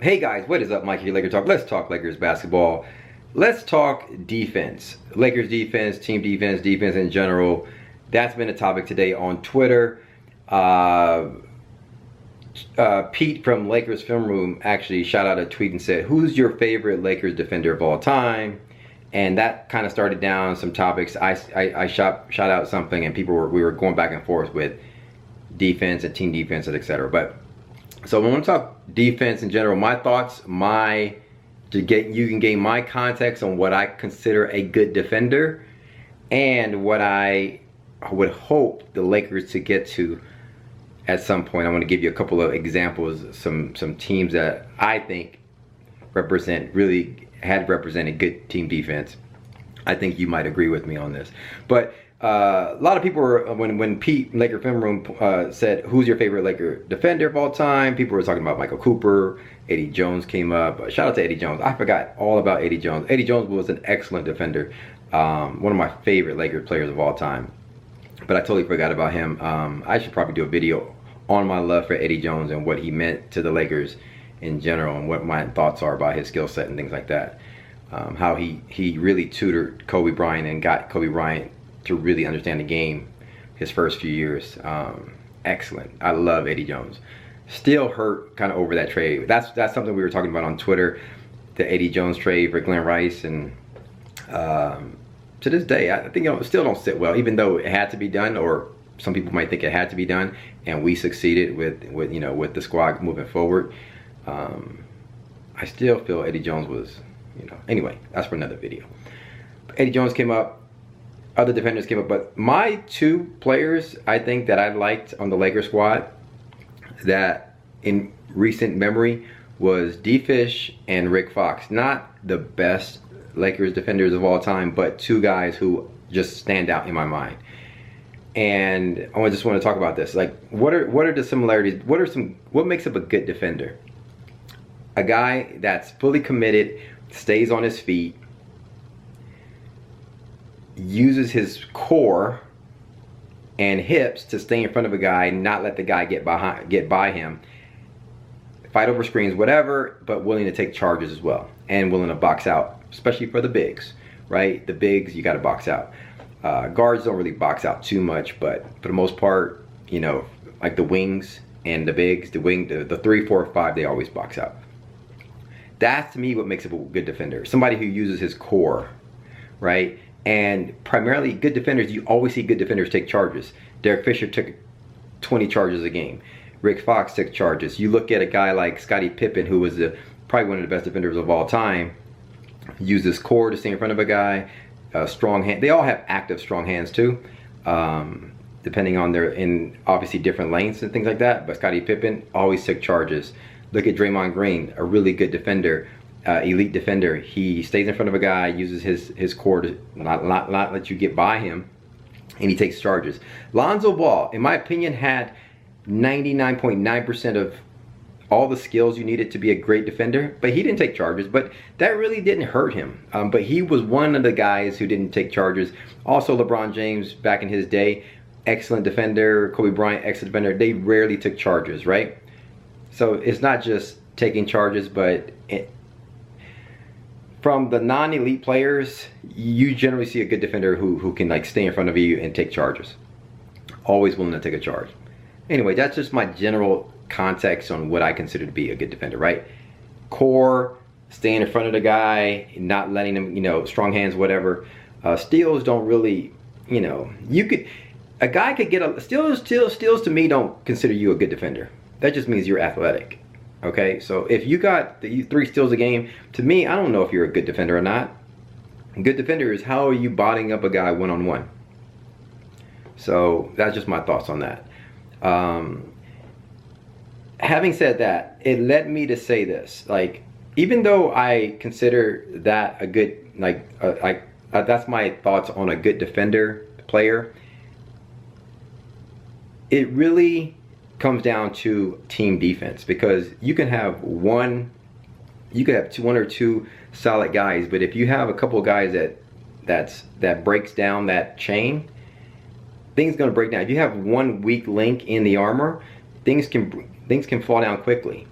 Hey guys, what is up? Mike here, Laker Talk. Let's talk Lakers basketball. Let's talk defense. Lakers defense, team defense, defense in general. That's been a topic today on Twitter. Pete from Lakers Film Room actually shot out a tweet and said, who's your favorite Lakers defender of all time? And that kind of started down some topics. I shot out something and we were going back and forth with defense and team defense and etc. But so when we talk defense in general, my thoughts, you can gain my context on what I consider a good defender and what I would hope the Lakers to get to at some point. I want to give you a couple of examples, some teams that I think had represented good team defense. I think you might agree with me on this. But a lot of people were, when Pete, Laker Film Room, said, who's your favorite Laker defender of all time? People were talking about Michael Cooper. Eddie Jones came up. Shout out to Eddie Jones. I forgot all about Eddie Jones. Eddie Jones was an excellent defender. One of my favorite Lakers players of all time. But I totally forgot about him. I should probably do a video on my love for Eddie Jones and what he meant to the Lakers in general and what my thoughts are about his skill set and things like that. How he really tutored Kobe Bryant and got Kobe Bryant to really understand the game his first few years. Excellent. I love Eddie Jones. Still hurt kind of over that trade. That's something we were talking about on Twitter, the Eddie Jones trade for Glenn Rice, and to this day I think it still don't sit well, even though it had to be done, or some people might think it had to be done, and we succeeded with the squad moving forward. I still feel Eddie Jones was, anyway, that's for another video. Eddie Jones came up. Other defenders came up, but my two players I think that I liked on the Lakers squad that in recent memory was D-Fish and Rick Fox. Not the best Lakers defenders of all time, but two guys who just stand out in my mind. And I just want to talk about this. Like, what are the similarities? What makes up a good defender? A guy that's fully committed, stays on his feet, uses his core and hips to stay in front of a guy, not let the guy get by him, fight over screens, whatever, but willing to take charges as well, and willing to box out, especially for the bigs, right? The bigs, you got to box out. Guards don't really box out too much, but for the most part, like the wings and the bigs, the 3, 4, 5, they always box out. That's to me what makes up a good defender. Somebody who uses his core, right? And primarily good defenders, you always see good defenders take charges. Derek Fisher took 20 charges a game. Rick Fox took charges. You look at a guy like Scottie Pippen, who was probably one of the best defenders of all time, use his core to stay in front of a guy, strong hand. They all have active strong hands too, depending on in obviously different lengths and things like that. But Scottie Pippen always took charges. Look at Draymond Green, a really good defender. Elite defender. He stays in front of a guy, uses his core to not let you get by him, and he takes charges. Lonzo Ball, in my opinion, had 99.9% of all the skills you needed to be a great defender, but he didn't take charges. But that really didn't hurt him. But he was one of the guys who didn't take charges. Also, LeBron James, back in his day, excellent defender. Kobe Bryant, excellent defender. They rarely took charges, right? So it's not just taking charges, but from the non-elite players, you generally see a good defender who can like stay in front of you and take charges. Always willing to take a charge. Anyway, that's just my general context on what I consider to be a good defender, right? Core, staying in front of the guy, not letting him, strong hands, whatever. Steals don't really, a guy could get steals to me don't consider you a good defender. That just means you're athletic. Okay, so if you got 3 steals a game, to me, I don't know if you're a good defender or not. A good defender is how are you bodying up a guy one-on-one. So that's just my thoughts on that. Having said that, it led me to say this. Like, even though I consider that a good, that's my thoughts on a good defender player, it really comes down to team defense, because you can have one or two solid guys, but if you have a couple of guys that breaks down that chain, things gonna break down. If you have one weak link in the armor, things can fall down quickly.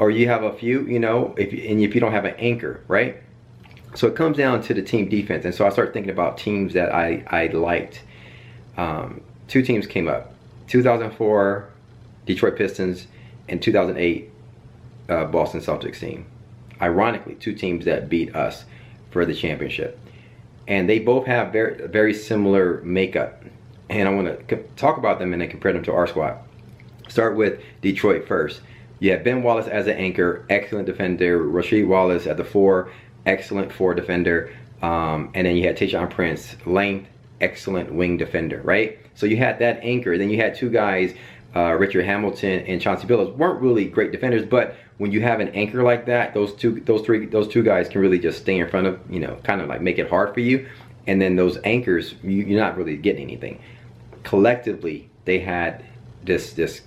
or you have a few, you know, if you don't have an anchor, right? So it comes down to the team defense. And so I started thinking about teams that I liked. Two teams came up: 2004 Detroit Pistons and 2008 Boston Celtics team. Ironically, two teams that beat us for the championship. And they both have very, very similar makeup. And I want to talk about them and then compare them to our squad. Start with Detroit first. You have Ben Wallace as an anchor, excellent defender. Rasheed Wallace at the 4, excellent 4 defender. And then you had Tayshaun Prince, length, excellent wing defender, right? So you had that anchor. Then you had two guys, Richard Hamilton and Chauncey Billups, weren't really great defenders, but when you have an anchor like that, those two guys can really just stay in front of, you know, kind of like make it hard for you. And then those anchors, you're not really getting anything. Collectively, they had this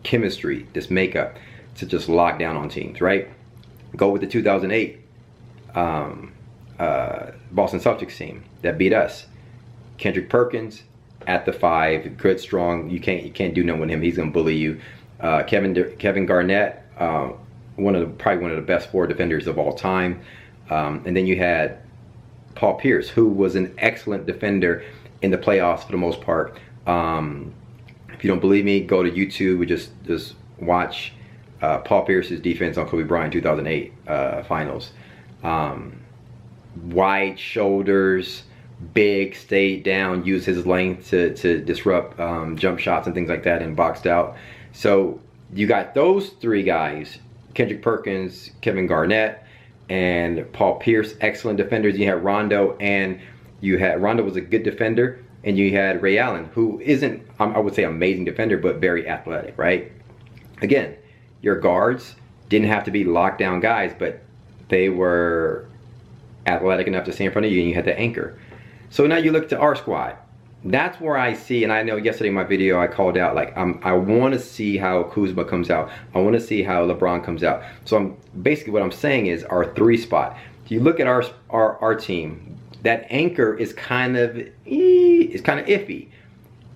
chemistry, this makeup to just lock down on teams, right? Go with the 2008 Boston Celtics team that beat us. Kendrick Perkins at the 5, good, strong. You can't do nothing with him. He's gonna bully you. Kevin Garnett, probably one of the best 4 defenders of all time. And then you had Paul Pierce, who was an excellent defender in the playoffs for the most part. If you don't believe me, go to YouTube and just watch Paul Pierce's defense on Kobe Bryant 2008 finals. Wide shoulders, big, stayed down, used his length to disrupt jump shots and things like that, and boxed out. So you got those 3 guys, Kendrick Perkins, Kevin Garnett, and Paul Pierce, excellent defenders. You had Rondo, and Rondo was a good defender, and you had Ray Allen, who isn't, I would say, amazing defender, but very athletic, right? Again, your guards didn't have to be lockdown guys, but they were athletic enough to stay in front of you, and you had the anchor. So now you look to our squad. That's where I see, and I know yesterday in my video I called out, like, I want to see how Kuzma comes out. I want to see how LeBron comes out. So basically what I'm saying is our 3 spot. If you look at our team, that anchor is kind of iffy.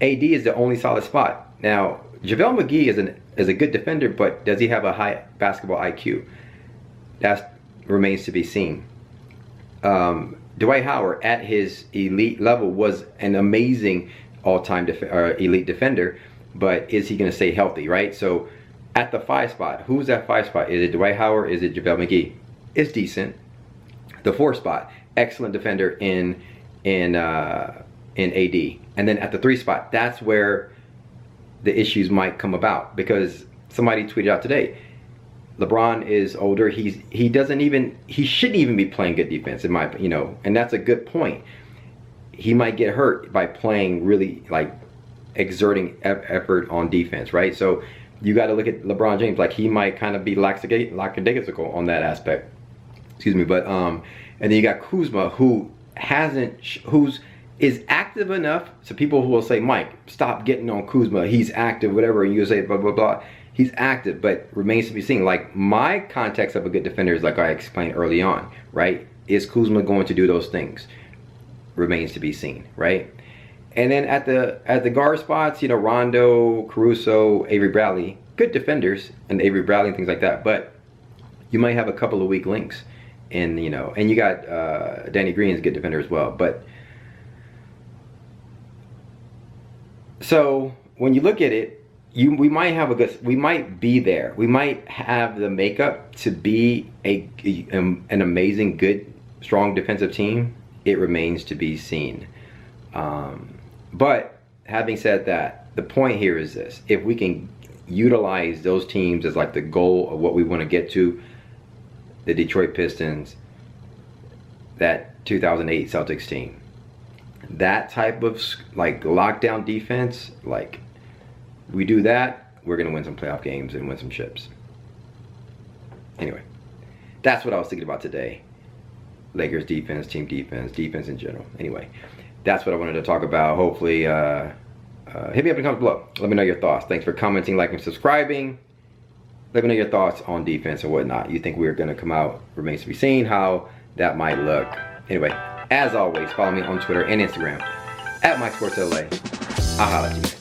AD is the only solid spot. Now, JaVale McGee is a good defender, but does he have a high basketball IQ? That remains to be seen. Dwight Howard at his elite level was an amazing all-time elite defender, but is he going to stay healthy, right? So at the 5 spot, who's that 5 spot? Is it Dwight Howard? Is it JaVale McGee? It's decent. The 4 spot, excellent defender in AD. And then at the 3 spot, that's where the issues might come about, because somebody tweeted out today, LeBron is older. He shouldn't even be playing good defense, in my, you know, and that's a good point. He might get hurt by playing really, like, exerting effort on defense, right? So you got to look at LeBron James, like, he might kind of be lackadaisical on that aspect. Excuse me, but and then you got Kuzma, who is active enough, so people will say, Mike, stop getting on Kuzma. He's active, whatever, and you say blah blah blah. He's active, but remains to be seen. Like, my context of a good defender is like I explained early on, right? Is Kuzma going to do those things? Remains to be seen, right? And then at the guard spots, you know, Rondo, Caruso, Avery Bradley, good defenders, and Avery Bradley and things like that. But you might have a couple of weak links, and you know, and you got Danny Green's a good defender as well. But so when you look at it, we might be there. We might have the makeup to be an amazing, good, strong defensive team. It remains to be seen. But having said that, the point here is this: if we can utilize those teams as like the goal of what we want to get to, the Detroit Pistons, that 2008 Celtics team, that type of like lockdown defense, like, we do that, we're going to win some playoff games and win some chips. Anyway, that's what I was thinking about today. Lakers defense, team defense, defense in general. Anyway, that's what I wanted to talk about. Hopefully, hit me up in the comments below. Let me know your thoughts. Thanks for commenting, liking, subscribing. Let me know your thoughts on defense and whatnot. You think we're going to come out? Remains to be seen how that might look. Anyway, as always, follow me on Twitter and Instagram at MikeSportsLA. I'll holla at you.